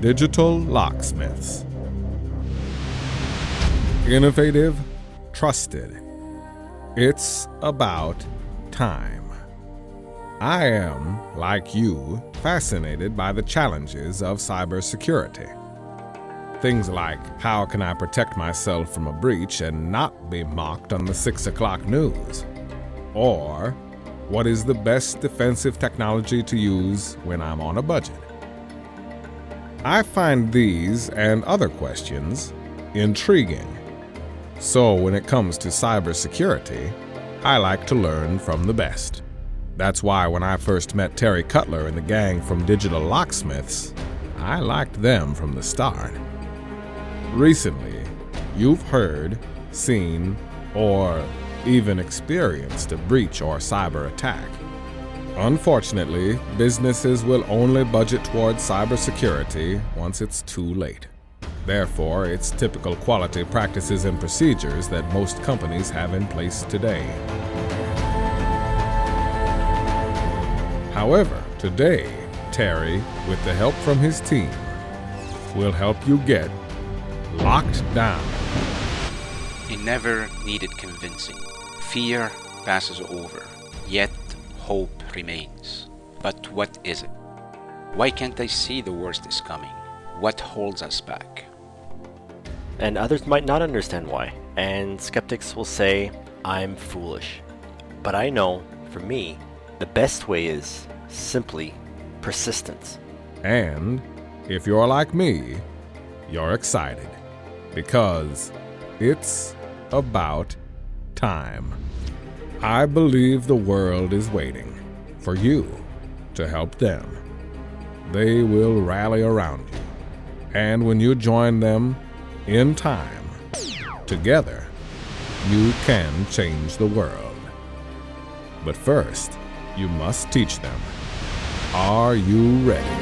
Digital Locksmiths. Innovative, trusted. It's about time. I am, like you, fascinated by the challenges of cybersecurity. Things like, how can I protect myself from a breach and not be mocked on the 6 o'clock news? Or, what is the best defensive technology to use when I'm on a budget? I find these and other questions intriguing. So when it comes to cybersecurity, I like to learn from the best. That's why when I first met Terry Cutler and the gang from Digital Locksmiths, I liked them from the start. Recently, you've heard, seen, or even experienced a breach or cyber attack. Unfortunately, businesses will only budget towards cybersecurity once it's too late. Therefore, it's typical quality practices and procedures that most companies have in place today. However, today, Terry, with the help from his team, will help you get locked down. He never needed convincing. Fear passes over, yet hope remains. But what is it? Why can't I see the worst is coming? What holds us back? And others might not understand why, and skeptics will say, I'm foolish. But I know, for me, the best way is simply persistence. And if you're like me, you're excited, because it's about time. I believe the world is waiting for you to help them. They will rally around you. And when you join them in time, together, you can change the world. But first, you must teach them. Are you ready?